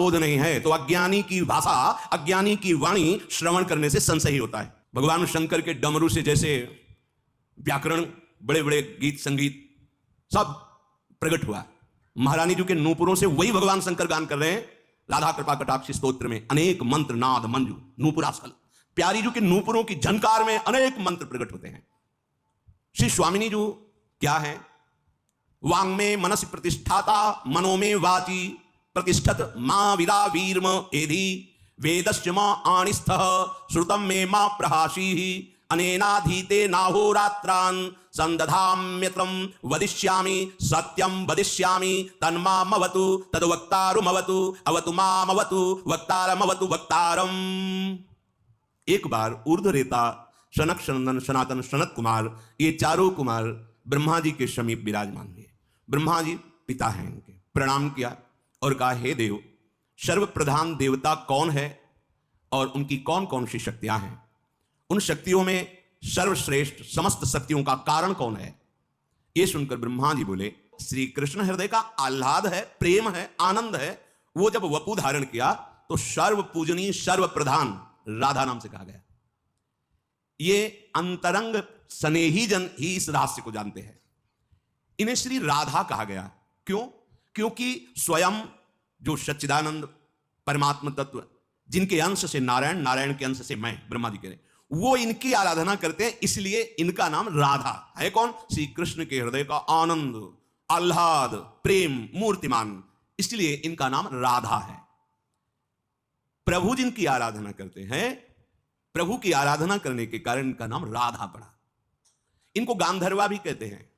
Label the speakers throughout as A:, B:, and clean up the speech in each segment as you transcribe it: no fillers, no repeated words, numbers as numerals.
A: बोध नहीं है तो अज्ञानी की भाषा, अज्ञानी की वाणी श्रवण करने से संशय ही होता है। भगवान शंकर के डमरू से जैसे व्याकरण, बड़े बड़े गीत संगीत सब प्रकट हुआ, महारानी जी के नूपुरों से वही भगवान शंकर गान कर रहे हैं। राधा कृपा कटाक्ष स्तोत्र में अनेक मंत्र, नाद, मंजू, नूपुरास्खल, प्यारी जी के नूपुरों की झनकार में अनेक मंत्र प्रकट होते हैं। श्री स्वामिनी जी क्या है? वांग में मनस प्रतिष्ठाता, मनो में वाची प्रतिष्ठत, मां विदा वीरम एधि वेदश्च मां आणिस्थः, श्रुतम में मां प्रहासी, अनेनाधीते नाहोरात्रान् संदधाम्यत्रं वदिष्यामि, सत्यं वदिष्यामि, तन्मामवतु तद्वक्तारमवतु, अवतु मामवतु वक्तारमवतु वक्तारम्। एक बार ऊर्ध्वरेता, सनक सनंदन, सनातन, सनत कुमार, ये चारों कुमार ब्रह्मा जी के समीप विराजमान हुए। ब्रह्मा जी पिता हैं इनके, प्रणाम किया और कहा, हे देव, सर्वप्रधान देवता कौन है और उनकी कौन कौन सी शक्तियां हैं? उन शक्तियों में सर्वश्रेष्ठ समस्त शक्तियों का कारण कौन है? यह सुनकर ब्रह्मा जी बोले, श्री कृष्ण हृदय का आह्लाद है, प्रेम है, आनंद है। वो जब वपु धारण किया तो सर्व पूजनीय, सर्व प्रधान राधा नाम से कहा गया। ये अंतरंग स्नेही जन ही इस रहस्य को जानते हैं। इन्हें श्री राधा कहा गया। क्यों? क्योंकि स्वयं जो सच्चिदानंद परमात्मा तत्व, जिनके अंश से नारायण, नारायण के अंश से मैं, ब्रह्मा जी कह रहे, वो इनकी आराधना करते हैं, इसलिए इनका नाम राधा है। कौन? श्री कृष्ण के हृदय का आनंद, आह्लाद, प्रेम, मूर्तिमान, इसलिए इनका नाम राधा है। प्रभु जिनकी आराधना करते हैं, प्रभु की आराधना करने के कारण इनका नाम राधा पड़ा। इनको गांधर्वा भी कहते हैं।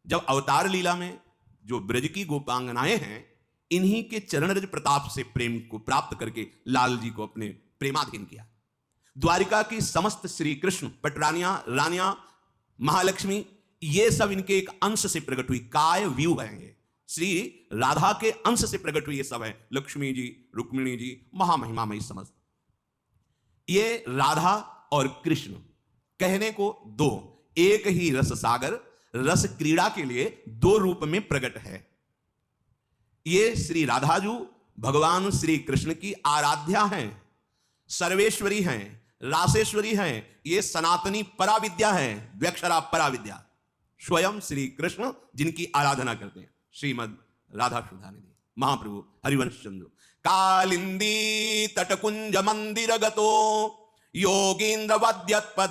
A: जब अवतार लीला में जो ब्रज की गोपांगनाएं हैं, इन्हीं के चरण रज प्रताप से प्रेम को प्राप्त करके लाल जी को अपने प्रेमाधीन किया। द्वारिका की समस्त श्री कृष्ण पटरानियां, रानियां, महालक्ष्मी, ये सब इनके एक अंश से प्रकट हुई काय व्यू है। ये श्री राधा के अंश से प्रकट हुई ये सब है। लक्ष्मी जी, रुक्मिणी जी, महामहिमामयी समस्त। ये राधा और कृष्ण कहने को दो, एक ही रस सागर, रस क्रीड़ा के लिए दो रूप में प्रकट है। ये श्री राधाजू भगवान श्री कृष्ण की आराध्या हैं, सर्वेश्वरी हैं, रासेश्वरी हैं। ये सनातनी पराविद्या है, द्व्यक्षरा पराविद्या। स्वयं श्री कृष्ण जिनकी आराधना करते हैं, श्रीमद राधा सुधानिधि महाप्रभु हरिवंश चंद्र। कालिंदी तटकुंज मंदिर गतो योगींद्र वद्यत्पद,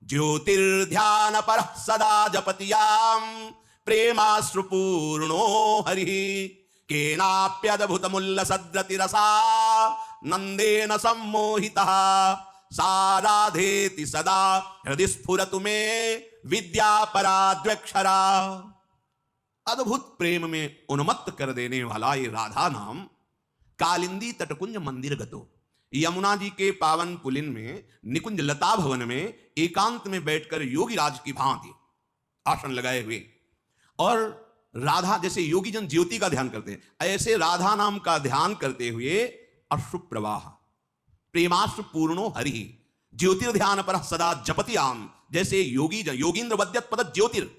A: ज्योतिर्ध्यान पर सदा जपतियाम, प्रेमाश्रुपूर्णो हरि, केनाप्यद्भुतमुल्लसद्रतिरसा, नंदेन सम्मोहितः, साराधेति सदा हृदि स्फुरतु मे विद्या पराद्वक्षरा। अद्भुत प्रेम में उन्मत्त कर देने वाला ये राधा नाम कालिंदी तटकुंज मंदिर गतो, यमुना जी के पावन पुलिन में निकुंज लता भवन में एकांत में बैठकर योगी राज की भांति आसन लगाए हुए, और राधा जैसे योगी जन ज्योति का ध्यान करते हैं, ऐसे राधा नाम का ध्यान करते हुए अश्रु प्रवाह, प्रेमाश्रु पूर्णो हरि, ज्योतिर्ध्यान पर सदा जपतियाम, जैसे योगी जन, योगींद्र वद्यत पद ज्योतिर,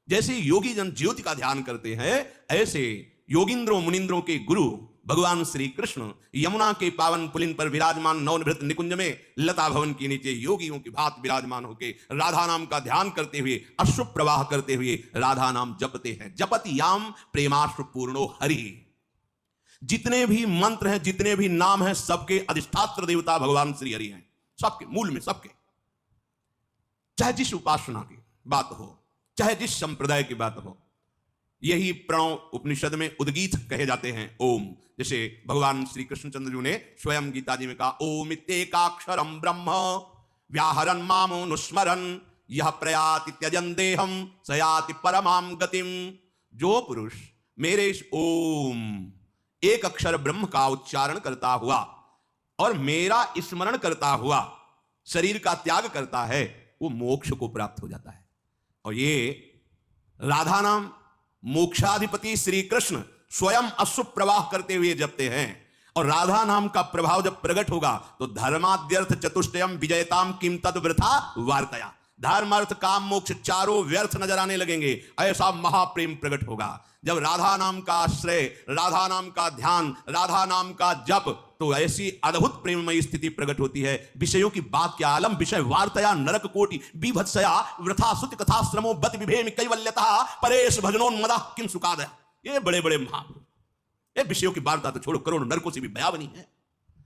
A: जैसे योगी जन ज्योति का ध्यान करते हैं, ऐसे योगींद्रों मुनिंद्रों के गुरु भगवान श्री कृष्ण यमुना के पावन पुलिन पर विराजमान नवनिवृत्त निकुंज में लता भवन के नीचे योगियों की भांति विराजमान होकर राधा नाम का ध्यान करते हुए, अश्रु प्रवाह करते हुए राधा नाम जपते हैं। जपति याम प्रेमाश्रु पूर्णो हरि। जितने भी मंत्र हैं, जितने भी नाम हैं, सबके अधिष्ठात्र देवता भगवान श्री हरि हैं, सबके मूल में, सबके। चाहे जिस उपासना की बात हो, चाहे जिस संप्रदाय की बात हो, यही प्रणव उपनिषद में उद्गीत कहे जाते हैं। ओम, जैसे भगवान श्री कृष्णचंद्र जी ने स्वयं गीता जी में कहा, ओम इत्येकाक्षरम ब्रह्म व्याहरन् मामनुस्मरन् यह प्रयाति त्यजन् देहं स याति परमां गतिम। जो पुरुष मेरे इस ओम एक अक्षर ब्रह्म का उच्चारण करता हुआ और मेरा स्मरण करता हुआ शरीर का त्याग करता है, वो मोक्ष को प्राप्त हो जाता है। और ये राधा नाम मोक्षाधिपति श्री कृष्ण स्वयं अश्रु प्रवाह करते हुए जपते हैं। और राधा नाम का प्रभाव जब प्रकट होगा तो धर्माद्यर्थ चतुष्टयम विजयताम किम तद वृथा वार्तया, धर्म अर्थ काम मोक्ष चारों व्यर्थ नजर आने लगेंगे, ऐसा महाप्रेम प्रकट होगा। जब राधा नाम का आश्रय, राधा नाम का ध्यान, राधा नाम का जप, तो ऐसी अद्भुत प्रेममयी स्थिति प्रकट होती है। विषयों की बात क्या आलम, विषय वार्तया नरक कोटि बीभत्सया वृथा सुति कथा श्रमो बत विभेम कैवल्यता परेश भजनोन्मदा किम सुखादय। ये बड़े बड़े महापुरुष, ये विषयों की वार्ता तो छोड़ो, करोड़ नरकों से भी भयावनी है।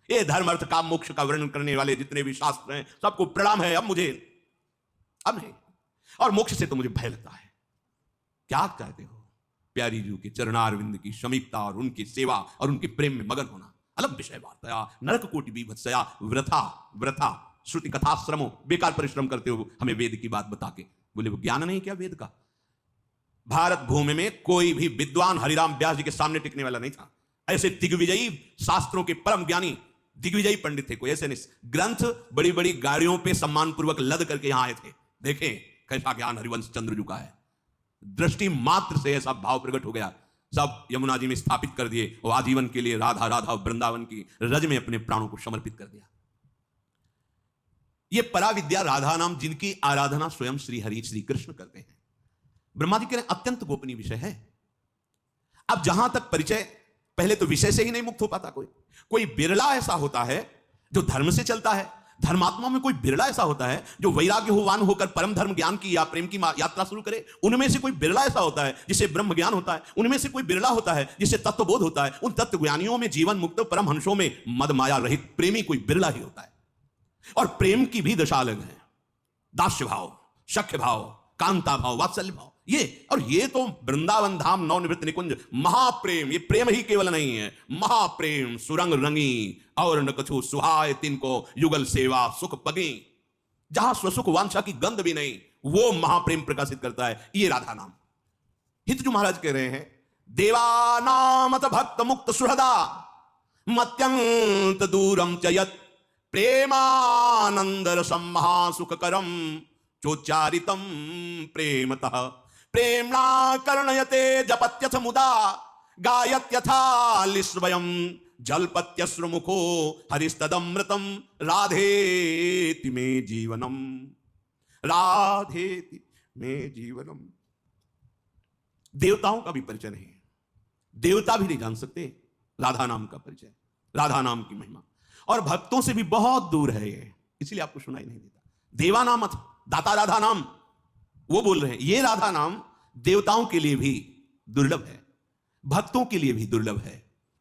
A: ये धर्म अर्थ काम मोक्ष का वर्णन करने वाले जितने भी शास्त्र हैं सबको प्रणाम है। अब नहीं, और मोक्ष से तो मुझे भय लगता है। क्या कहते हो? प्यारी जी के चरणारविंद की समीपता और उनकी सेवा और उनके प्रेम में मगन होना। अलग विषय वार्तया नरक कोटि बीभत्सया वृथा श्रुति कथा श्रमो, बेकार परिश्रम करते हो हमें वेद की बात बता के। बोले वो ज्ञान नहीं क्या वेद का? भारत भूमि में कोई भी विद्वान हरिराम व्यास जी के सामने टिकने वाला नहीं था। ऐसे दिग्विजयी शास्त्रों के परम ज्ञानी दिग्विजयी पंडित थे, कोई ऐसे नहीं। ग्रंथ बड़ी बड़ी गाड़ियों पे सम्मान पूर्वक लद करके यहां आए थे। देखें कैसा ज्ञान हरिवंश चंद्रजू का है। दृष्टि मात्र से ऐसा भाव प्रकट हो गया, सब यमुना जी में स्थापित कर दिए और आजीवन के लिए राधा राधा वृंदावन की रज में अपने प्राणों को समर्पित कर दिया। यह पराविद्या राधा नाम जिनकी आराधना स्वयं श्री हरि श्री कृष्ण करते हैं, ब्रह्मा जी के लिए अत्यंत गोपनीय विषय है। अब जहां तक परिचय, पहले तो विषय से ही नहीं मुक्त हो पाता कोई बिरला ऐसा होता है जो धर्म से चलता है। धर्मात्मा में कोई बिरला ऐसा होता है जो वैराग्यवान होकर परम धर्म ज्ञान की या प्रेम की यात्रा शुरू करे। उनमें से कोई बिरला ऐसा होता है जिसे ब्रह्म ज्ञान होता है। उनमें से कोई बिरला होता है जिसे तत्वबोध होता है। उन तत्व ज्ञानियों में जीवन मुक्त परम हंसों में मद माया रहित प्रेमी कोई बिरला ही होता है। और प्रेम की भी दशा अलग है, दास्य भाव, सख्य भाव, कांता भाव, वात्सल्य भाव, ये तो वृंदावन धाम नवनिवृत्त निकुंज महाप्रेम। ये प्रेम ही केवल नहीं है, महाप्रेम सुरंग रंगी और न कछु सुहाय तिनको युगल सेवा सुख पगी। जहां स्वसुख वांछा की गंध भी नहीं, वो महाप्रेम प्रकाशित करता है ये राधा नाम। हितजू महाराज कह रहे हैं, देवानामत भक्त मुक्त सुहृदा मत्यंत दूरम च यत् प्रेमानंद रसम महासुखकरम चोच्चारितम प्रेमतः प्रेम्णा कर्णयते जपत्यथ मुदा गायत्यथालिस्वयं जलपत्यश्रुमुखो हरिस्तदमृतम राधेति मे जीवनम, राधेति मे जीवनम। देवताओं का भी परिचय नहीं, देवता भी नहीं जान सकते राधा नाम का परिचय, राधा नाम की महिमा। और भक्तों से भी बहुत दूर है ये, इसलिए आपको सुनाई नहीं देता। देवा नाम अथ दाता राधा नाम, वो बोल रहे हैं ये राधा नाम देवताओं के लिए भी दुर्लभ है, भक्तों के लिए भी दुर्लभ है,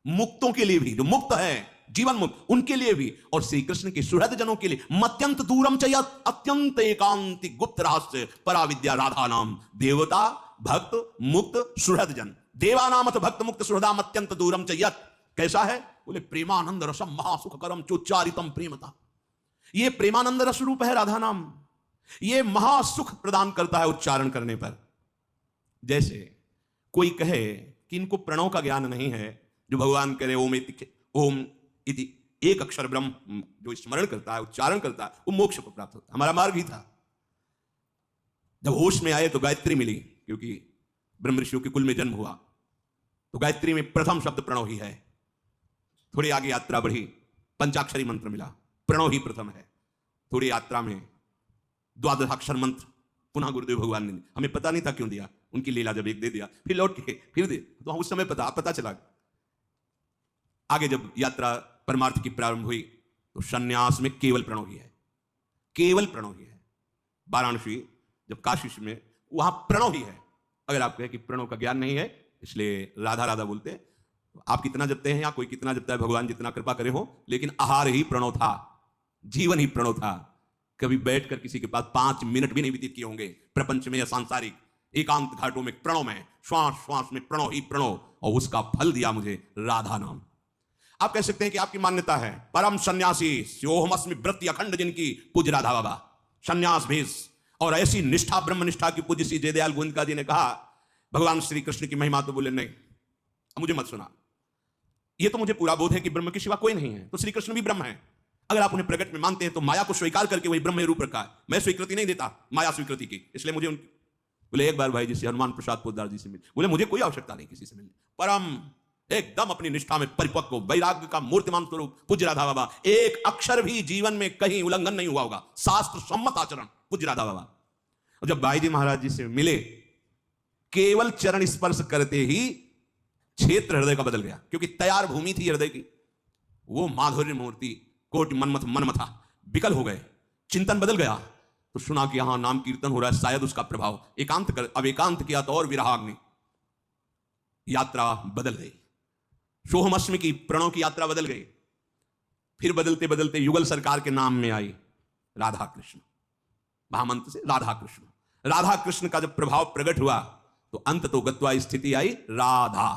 A: मुक्तों के लिए भी, जो मुक्त है जीवन मुक्त उनके लिए भी, और श्री कृष्ण के सुहृद जनों के लिए। मत्यंत दूरम च यत्, अत्यंत एकांतिक गुप्त रहस्य पराविद्या राधा नाम। देवता भक्त मुक्त सुहृद जन, देवा नाम भक्त मुक्त सुहृदा अत्यंत दूरम च यत्। कैसा है? बोले प्रेमानंद रसम महासुखकरम चोच्चारितम प्रेमता। ये प्रेमानंद रस रूप है राधा नाम, ये महासुख प्रदान करता है उच्चारण करने पर। जैसे कोई कहे कि इनको प्रणव का ज्ञान नहीं है, जो भगवान कह रहे ओम इति एक अक्षर ब्रह्म जो स्मरण करता है, उच्चारण करता है, वो मोक्ष को प्राप्त होता है। हमारा मार्ग ही था। जब होश में आए तो गायत्री मिली, क्योंकि ब्रह्म ऋषियों के कुल में जन्म हुआ, तो गायत्री में प्रथम शब्द प्रणव ही है। थोड़ी आगे यात्रा बढ़ी, पंचाक्षरी मंत्र मिला, प्रणव ही प्रथम है। थोड़ी यात्रा में द्वादशाक्षर मंत्र पुनः गुरुदेव भगवान ने, हमें पता नहीं था क्यों दिया, उनकी लीला जब एक दे दिया, फिर लौट के फिर दे, तो उस समय पता चला। आगे जब यात्रा परमार्थ की प्रारंभ हुई तो सन्यास में केवल प्रणव ही है, केवल प्रणव ही है। वाराणसी जब काशी में, वहां प्रणव ही है। अगर आप कहें कि प्रणव का ज्ञान नहीं है इसलिए राधा राधा बोलते हैं, तो आप कितना जपते हैं या कोई कितना जपता है, भगवान जितना कृपा करे हो, लेकिन आहार ही प्रणव था, जीवन ही प्रणव था। कभी बैठकर किसी के पास 5 मिनट भी नहीं व्यतीत किए होंगे, प्रपंच में या सांसारिक एकांत घाटों में प्रणव में, श्वास श्वास में प्रणव ही प्रणव, और उसका फल दिया मुझे राधा नाम। आप कह सकते हैं कि आपकी मान्यता है परम सन्यासी स्योहमस्मि व्रत अखंड जिनकी पूज्य राधा बाबा, सन्यास भेष और ऐसी निष्ठा ब्रह्म निष्ठा की पूज्य श्री जयदयाल गोविंदका जी ने कहा भगवान श्री कृष्ण की महिमा, तो बोले नहीं मुझे मत सुना, ये तो मुझे पूरा बोध है कि ब्रह्म के सिवा कोई नहीं है, तो श्री कृष्ण भी ब्रह्म है। अगर आप उन्हें प्रकट में मानते हैं तो माया को स्वीकार करके वही ब्रह्म में रूप रखा है। मैं स्वीकृति नहीं देता माया स्वीकृति की, इसलिए मुझे उनकी। बोले एक बार भाई जी से हनुमान प्रसाद पोद्दार जी से मिले, बोले मुझे कोई आवश्यकता नहीं किसी से मिलने, परम एकदम अपनी निष्ठा में परिपक्व वैराग्य का मूर्तिमान स्वरूप पूज्य राधा बाबा, एक अक्षर भी जीवन में कहीं उल्लंघन नहीं हुआ होगा, शास्त्र सम्मत आचरण पूज्य राधा बाबा। और जब भाई जी महाराज जी से मिले केवल चरण स्पर्श करते ही क्षेत्र हृदय का बदल गया, क्योंकि तैयार भूमि थी हृदय की। वो माधुर्य मूर्ति कोटि मनमथ मनमथा विकल हो गए, चिंतन बदल गया। तो सुना कि यहां नाम कीर्तन हो रहा है, शायद उसका प्रभाव एकांत कर, अब एकांत किया तो और विरहाग्नि, यात्रा बदल गई। सोहमअष्टमी की प्रणव की यात्रा बदल गई। फिर बदलते बदलते युगल सरकार के नाम में आई राधा कृष्ण, महामंत्र से राधा कृष्ण। राधा कृष्ण का जब प्रभाव प्रकट हुआ तो अंत तो गत्वा स्थिति आई राधा,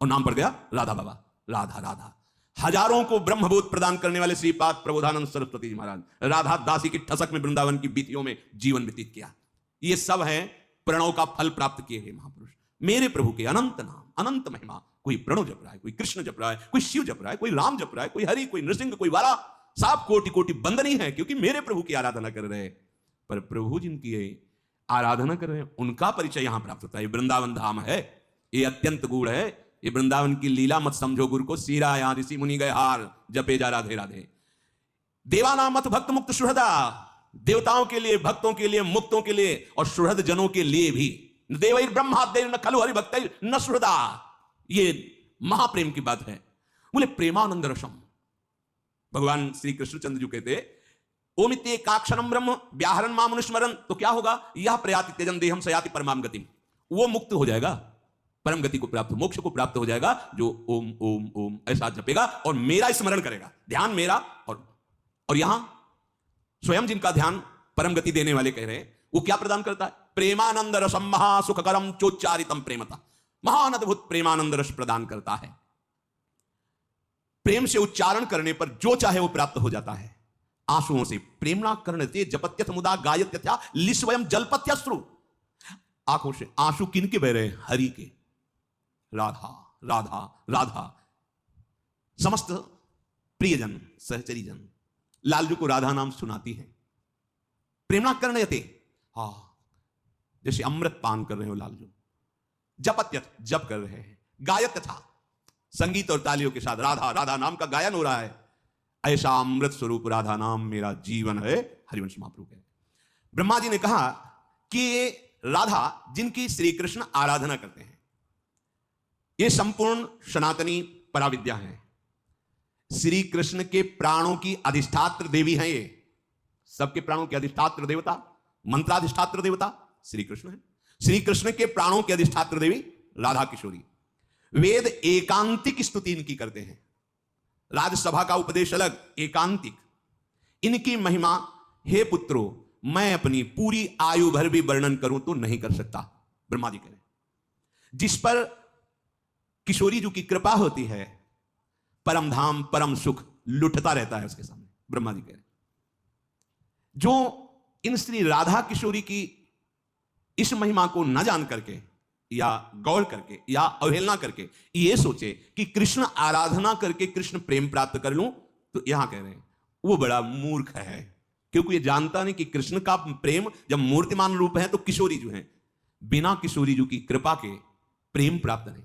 A: और नाम पड़ गया राधा बाबा। राधा राधा हजारों को ब्रह्मबोध प्रदान करने वाले श्रीपाद प्रबोधानंद सरस्वती जी महाराज राधा दासी की ठसक में वृंदावन की बीतियों में जीवन व्यतीत किया। ये सब है प्रणव का फल प्राप्त किए हुए महापुरुष। मेरे प्रभु के अनंत नाम, अनंत महिमा, कोई प्रणव जप रहा है, कोई कृष्ण जप रहा है, कोई शिव जप रहा है, कोई राम जप रहा है, कोई हरि, कोई नृसिंह, कोई वाला, सब कोटि कोटि बंदनी है, क्योंकि मेरे प्रभु की आराधना कर रहे हैं। पर प्रभु जिनकी आराधना कर रहे हैं उनका परिचय यहां प्राप्त होता है। वृंदावन धाम है, ये अत्यंत गूढ़ है। ये वृंदावन की लीला मत समझो गुरु को सीरा, यहां ऋषि मुनि गए हार, जपे जा राधे राधे। देवानाम मत भक्त मुक्त सुहृदा, देवताओं के लिए, भक्तों के लिए, मुक्तों के लिए और सुहृद जनों के लिए भी। देवैर ब्रह्मादेव न खलु हरि भक्त न सुहृदा, ये महाप्रेम की बात है। बोले प्रेमानंद रसम, भगवान श्री कृष्णचंद्र जी कहते ओमित्य काक्षरम ब्रह्म व्याहरण मामनुस्मरण, तो क्या होगा? यह प्रयाति त्यजन देहम सयाति परमाम गति, वो मुक्त हो जाएगा, परम गति को प्राप्त, मोक्ष को प्राप्त हो जाएगा, जो ओम ओम ओम ऐसा जपेगा और मेरा स्मरण करेगा, ध्यान मेरा। और यहां स्वयं जिनका ध्यान परम गति देने वाले कह रहे हैं, वो क्या प्रदान करता है? प्रेमानंद रसम महासुखकरम चोच्चारितम प्रेमता, महान अद्भुत प्रेमानंद रस प्रदान करता है। प्रेम से उच्चारण करने पर जो चाहे वो प्राप्त हो जाता है। आंसुओं से प्रेमना करते जपत्यथ मुदा गायत्यथा लिस्वयं जलपत्यश्रु, आंखों से आंसू किनके बह रहे? हरि के। राधा राधा राधा, समस्त प्रियजन सहचरीजन लालजू को राधा नाम सुनाती है। प्रेमना करते, हाँ, जैसे अमृत पान कर रहे हो लालजू। जपत्यथ, जप कर रहे हैं। गायत्यथा, संगीत और तालियों के साथ राधा राधा नाम का गायन हो रहा है। ऐसा अमृत स्वरूप राधा नाम मेरा जीवन है, हरिवंश महाप्रभु है। ब्रह्मा जी ने कहा कि राधा जिनकी श्री कृष्ण आराधना करते हैं, ये संपूर्ण सनातनी पराविद्या है। श्री कृष्ण के प्राणों की अधिष्ठात्र देवी है। ये सबके प्राणों के अधिष्ठात्र देवता, मंत्राधिष्ठात्र देवता श्री कृष्ण है। श्री कृष्ण के प्राणों की अधिष्ठात्र देवी राधा किशोरी। वेद एकांतिक स्तुति इनकी करते हैं, राजसभा का उपदेश अलग, एकांतिक। इनकी महिमा हे पुत्रो मैं अपनी पूरी आयु भर भी वर्णन करूं तो नहीं कर सकता, ब्रह्मा जी कह रहे हैं। जिस पर किशोरी जी की कृपा होती है, परम धाम परम सुख लुटता रहता है उसके सामने, ब्रह्मा जी कह रहे हैं। जो इन श्री राधा किशोरी की इस महिमा को न जान करके या गौर करके या अवहेलना करके ये सोचे कि कृष्ण आराधना करके कृष्ण प्रेम प्राप्त कर लूं, तो यहां कह रहे हैं वो बड़ा मूर्ख है, क्योंकि ये जानता नहीं कि कृष्ण का प्रेम जब मूर्तिमान रूप है तो किशोरी जो है बिना किशोरी जी की कृपा के प्रेम प्राप्त नहीं।